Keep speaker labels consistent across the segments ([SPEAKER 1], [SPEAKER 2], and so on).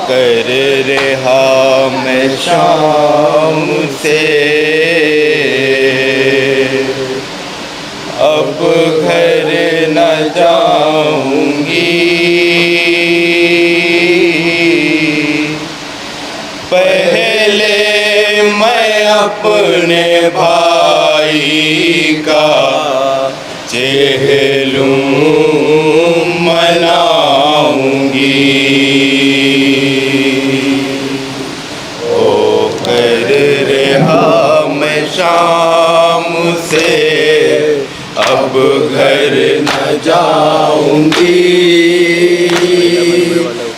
[SPEAKER 1] कर रहा मैं शाम से, अब घर न जाऊंगी। पहले मैं अपने भाई का चेहलूं मनाऊंगी। ओ कर रहा मैं शाम से, अब घर न जाऊंगी।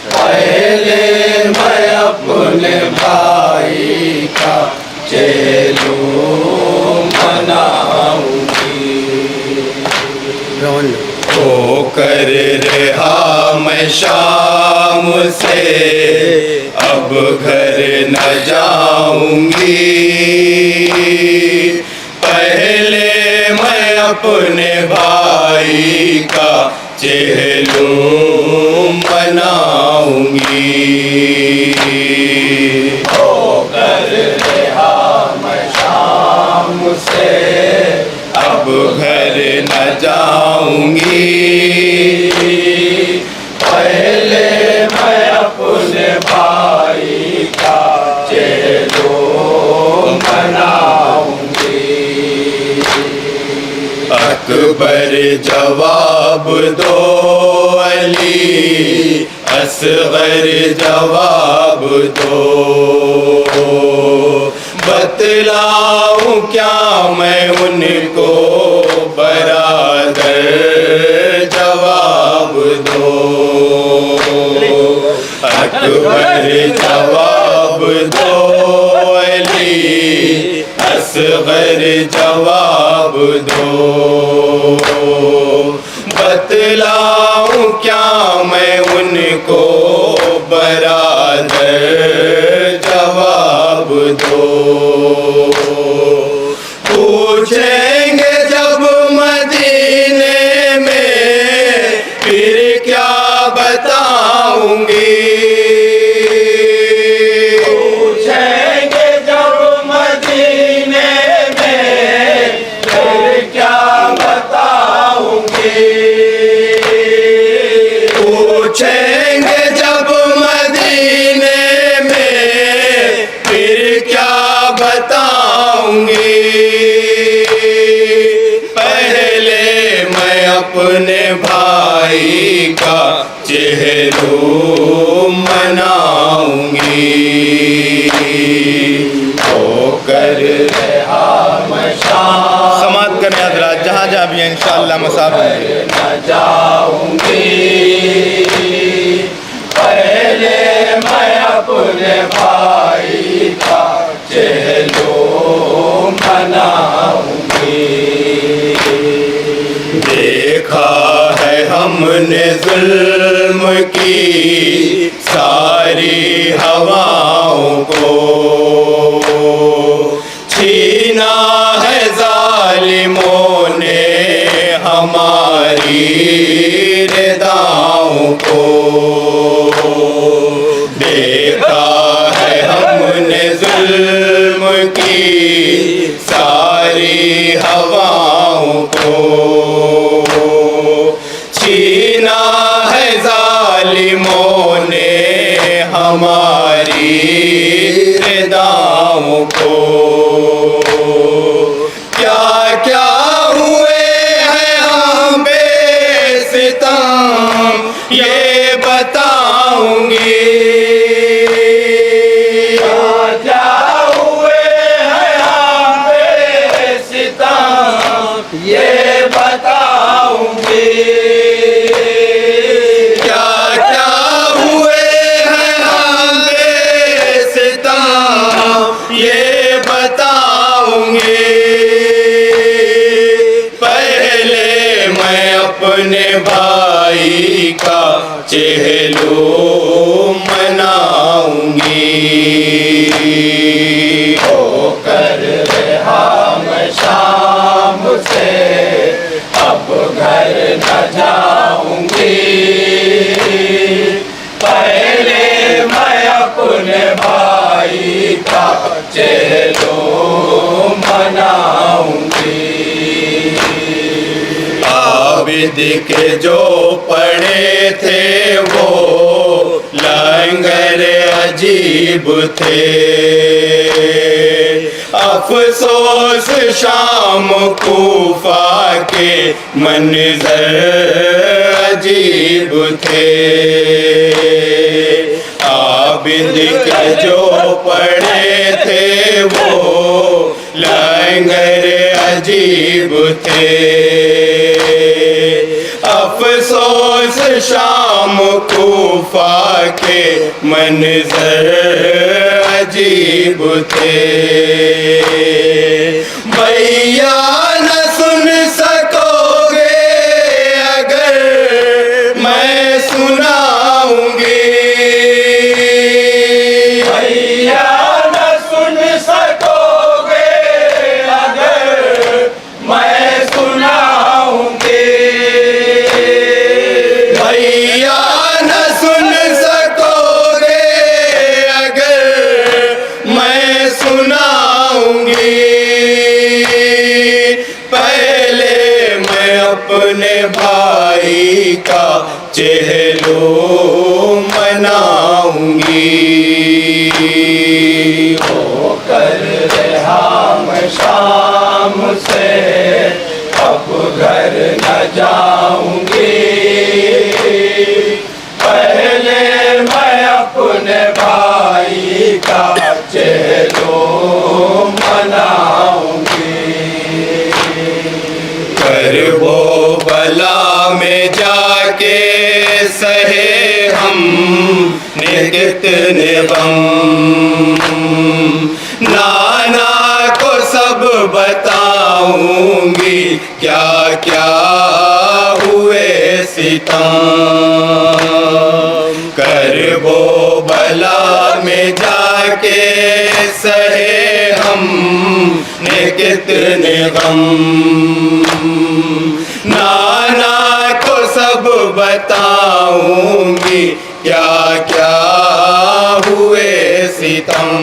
[SPEAKER 1] पहले मैं अपने भाई का चेहलूं मनाऊंगी। ओ कर रहा मैं शाम से, अब घर न जाऊंगी। पहले मैं अपने भाई का चेहलूं मनाऊंगी। ओ कर रहा मैं शाम से, अब घर न जाऊंगी। पहले मैं अपने भाई का चेहलूं मनाऊंगी। अकबर जवाब दो अली, असगर जवाब दो। बतलाऊं क्या मैं उनको बरादर, जवाब दो। अकबर जवाब दो अली, असगर जवाब दो। बतलाऊं क्या मैं उनको बरादर, जवाब दो। पूछेंगे जब मदीने में, फिर क्या बताऊंगी। पूछेंगे जब मदीने में, फिर क्या बताऊंगी। पूछेंगे जब मदीने में, फिर क्या बताऊंगी। पहले मैं अपने भाई का चेहलूं मनाऊंगी। ओ कर रहा मैं शाम, समात करने हजरात जहाँ जहाँ भी हैं इंशाअल्लाह मसाब होंगे। न जाऊंगी। पहले मैं अपने भाई का चेहलूं मनाऊंगी। देखा है हमने जुल्म की सारी हवाओं को, छीना है जालिमों ने हमारी रिदाओं को। देखा है हमने जुल्म की सारी हवाओं को, छीना है जालिमों ने हमारी रिदाओं को। क्या क्या हुए हैं हम बेसितम, ये बताऊंगी। क्या हुए हैं हम बेसितम, ये बताऊंगी। क्या क्या हुए हैं हम बेसितम, ये बताऊंगी। पहले मैं अपने भाई का चेहलूं मनाऊंगी। ओ कर रहा मैं शाम से, अब घर न जाऊंगी। पहले मैं
[SPEAKER 2] अपने भाई का चेलो मनाऊंगी।
[SPEAKER 1] आबिद के जो पड़े थे वो लंगर अजीब थे, अफसोस शाम कूफा के मंजर अजीब थे। आबिद के जो पड़े थे वो लंगर अजीब थे, अफसोस शाम कूफा के मंजर अजीब थे। भैया न सुन सकोगे अगर मैं सुनाऊंगी,
[SPEAKER 2] भैया न सुन सकोगे अगर मैं सुनाऊंगी।
[SPEAKER 1] भैया न सुन सकोगे अगर मैं सुनाऊंगी। पहले मैं अपने भाई का चेहलो मनाऊंगी।
[SPEAKER 2] होकर रहा मैं शाम से अब घर न जाऊंगी। पहले मैं अपने भाई का चेलो मनाऊंगी।
[SPEAKER 1] करबो बला में जाके सहे हम ने कितने गम, नाना को सब बताऊंगी क्या क्या हुए सितम। करबो बला में जाके सहे हम ने कितने गम, नाना को सब बताऊंगी क्या क्या हुए सितम।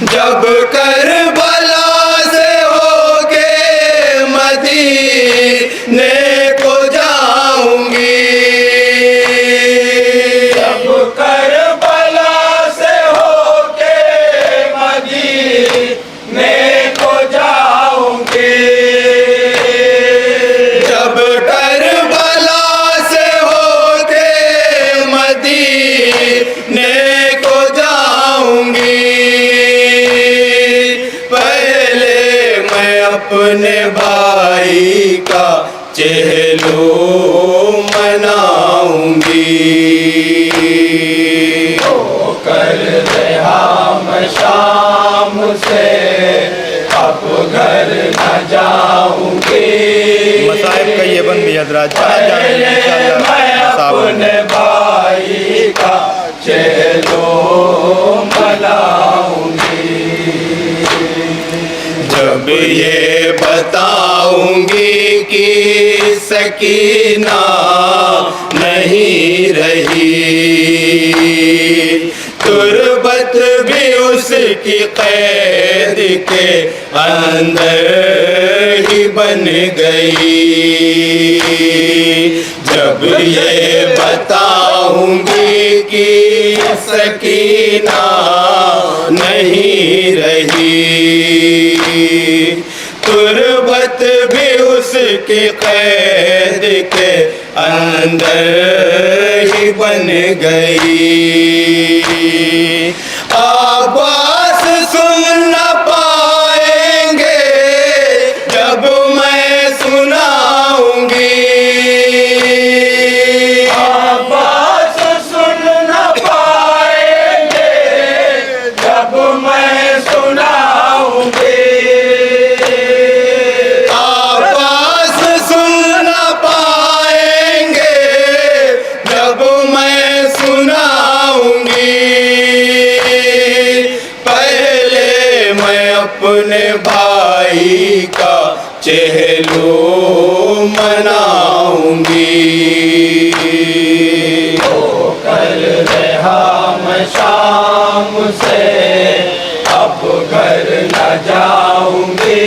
[SPEAKER 1] जब करबला से होके मदीने को जाऊंगी,
[SPEAKER 2] जब करबला से होके मदीने को जाऊंगी।
[SPEAKER 1] जब करबला से होके मदीने को जाऊंगी। पहले मैं अपने भाई का चेहलो मनाऊंगी।
[SPEAKER 2] होकर रहा मैं शाम से अब घर न जाऊंगी।
[SPEAKER 1] मसाइब का ये बन भी हजरात
[SPEAKER 2] पहले मैं अपने भाई का चेलो मनाऊंगी।
[SPEAKER 1] जब ये बताऊंगी कि सकीना नहीं रही, तुरबत भी उसकी कैद के अंदर ही बन गई। जब ये बताऊंगी कि सकीना नहीं रही, तुरबत भी उसकी कैद के अंदर ही बन गई। आवाज़ सुन न पाएंगे जब मैं सुनाऊंगी।
[SPEAKER 2] आवाज़ सुन न पाएंगे जब मैं सुनाऊंगी।
[SPEAKER 1] आवाज़ सुन न पाएंगे जब मैं सुनाऊंगी।
[SPEAKER 2] शाम से अब घर न जाऊंगी।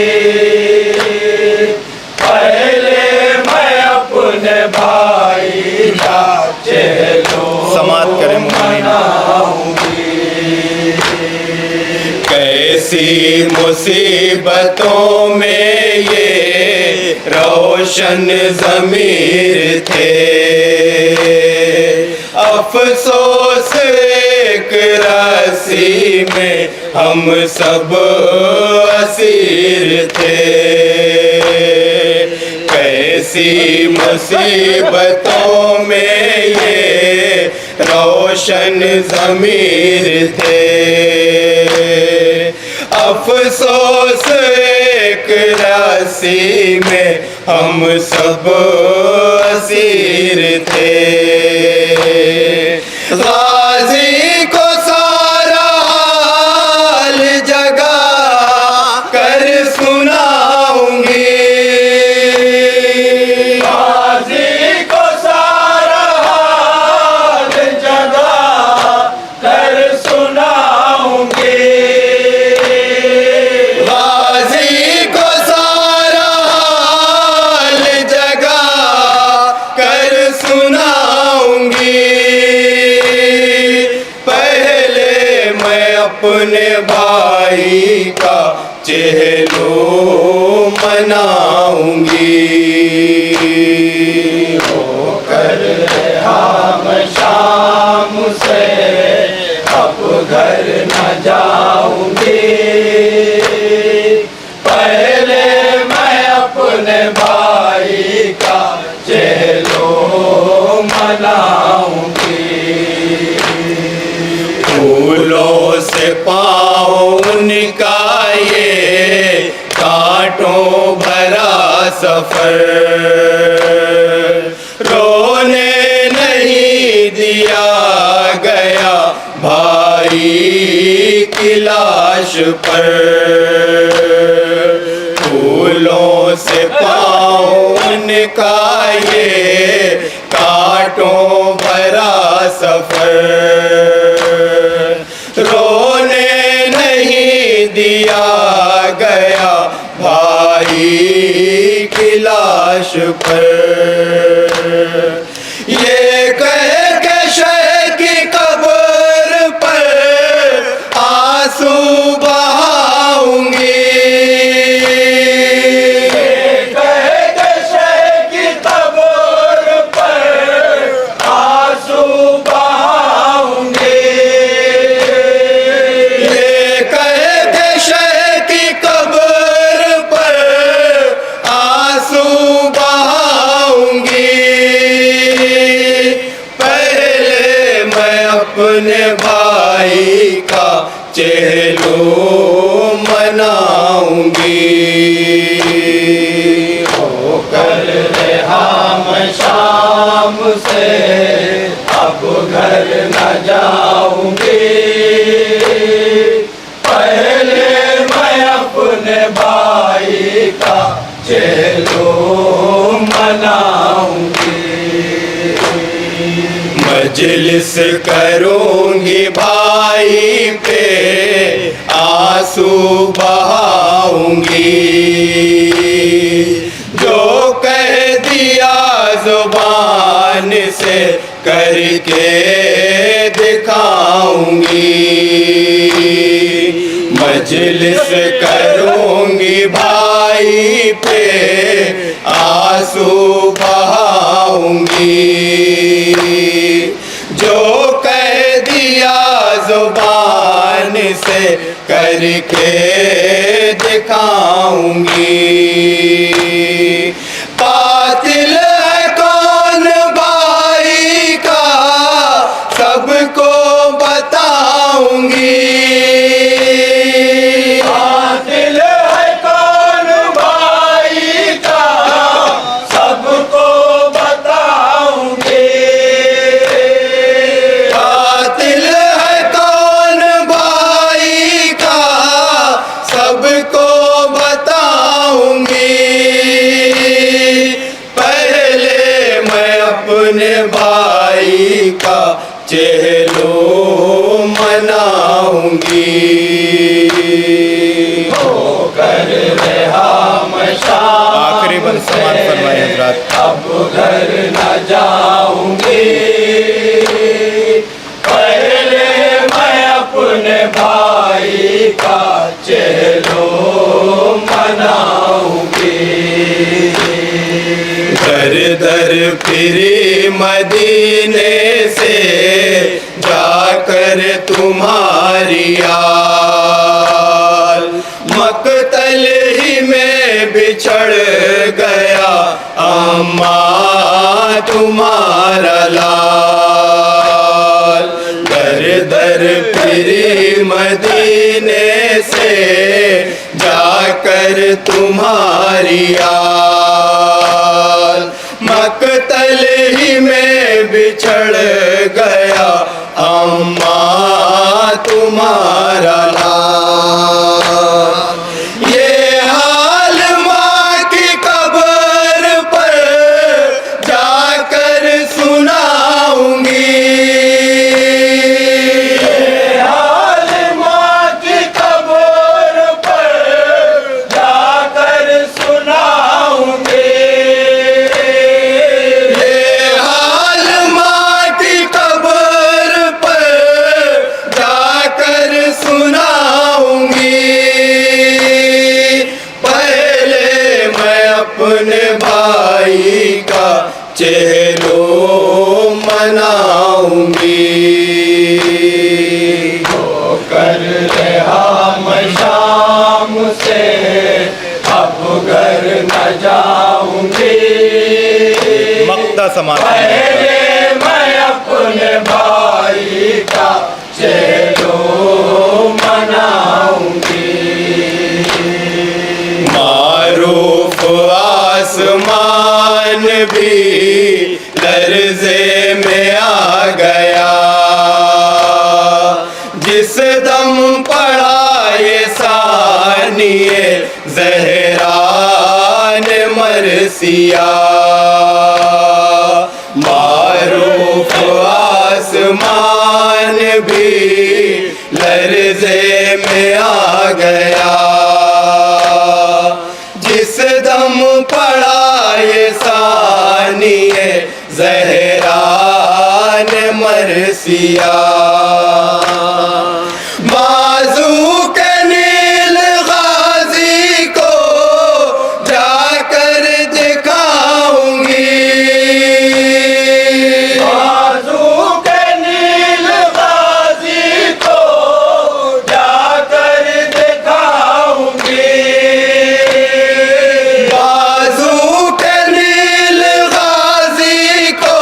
[SPEAKER 2] पहले मैं अपने भाई का चेलो
[SPEAKER 1] समाप्त करें
[SPEAKER 2] मनाऊंगी।
[SPEAKER 1] कैसी मुसीबतों में ये रोशन ज़मीर थे, अफसोस एक रस्सी में हम सब असीर थे। कैसी मुसीबतों में ये रोशन ज़मीर थे, अफसोस एक रस्सी में हम सब असीर थे। गाजी को सारा हाल जगा कर सुनाऊंगी।
[SPEAKER 2] गाजी को सारा हाल जगा कर सुनाऊंगी।
[SPEAKER 1] गाजी को सारा हाल जगा कर सुनाऊंगी। पहले मैं अपने भाई का चेलो मनाऊंगी।
[SPEAKER 2] होकर हम शाम से अब घर न जाऊंगी। पहले मैं अपने भाई का चेलो मनाऊंगी।
[SPEAKER 1] फूलों से पाँव उनका ये कांटों भरा सफर, रोने नहीं दिया गया भाई की लाश पर। फूलों से पाँव उनका ये कांटों भरा सफर, रोने नहीं दिया गया भाई की लाश पर। ये कह के शह की कब्र पर आंसू बहाऊंगी। अपने भाई का चेलो मनाऊंगी।
[SPEAKER 2] होकर हम शाम से अब घर न जाऊंगी। पहले मैं अपने भाई का चेलो मनाऊंगी।
[SPEAKER 1] मजलिस करूंगी भाई पे आंसू बहाऊंगी। जो कह दिया जुबान से करके दिखाऊंगी। मजलिस करूंगी भाई पे आंसू बहाऊंगी। जो कह दिया जुबान से करके दिखाऊंगी। कातिल है कौन भाई का सबको बताऊंगी।
[SPEAKER 2] कातिल है कौन भाई का सबको बताऊंगी।
[SPEAKER 1] कातिल है कौन भाई का सबको बताऊंगी। पहले मैं अपने भाई का चेहलो
[SPEAKER 2] होकर रहा मैं शाम
[SPEAKER 1] आखिरी बंद समात फरमाए हजरात।
[SPEAKER 2] अब घर न जाऊंगी, पहले मैं अपने भाई का चेलो मनाऊंगी।
[SPEAKER 1] दर दर फिरी मदीने से जाकर तुम्हारी यार, मकतल ही में बिछड़ गया अम्मा तुम्हारा लाल। दर दर फिरी मदीने से जाकर तुम्हारी यार, मकतल ही में बिछड़ गया अम्मा तुम्हारा लाल। ये हाल माँ की कब्र पर जाकर सुनाऊंगी।
[SPEAKER 2] हाल माँ की कब्र पर जाकर सुनाऊंगी।
[SPEAKER 1] ये हाल माँ की कब्र पर जाकर सुनाऊंगी। पहले मैं अपने भाई का चेहरो मनाऊंगी।
[SPEAKER 2] होकर रहा मैं शाम से अब घर न जाऊंगी।
[SPEAKER 1] मक्ता समात
[SPEAKER 2] पहले मैं अपने भाई का चेलो मनाऊंगी।
[SPEAKER 1] मारूफ आसमान भी लर्ज़े में आ गया, जिस दम पड़ा ये सानिए ज़हरा ने मरसिया। मारूफ आसमान भी लर्ज़े में आ गया, जिस दम पड़ा ये सानिए ज़हरा ने मरसिया। बाजू के नील गाजी को जाकर दिखाऊंगी।
[SPEAKER 2] बाजू के नील गाजी को जाकर दिखाऊंगी।
[SPEAKER 1] बाजू के नील गाजी को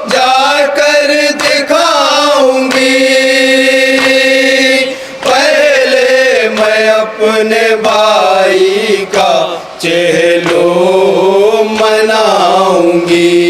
[SPEAKER 1] जाकर दिखाऊंगी। पहले मैं अपने भाई का चेहरो मनाऊंगी।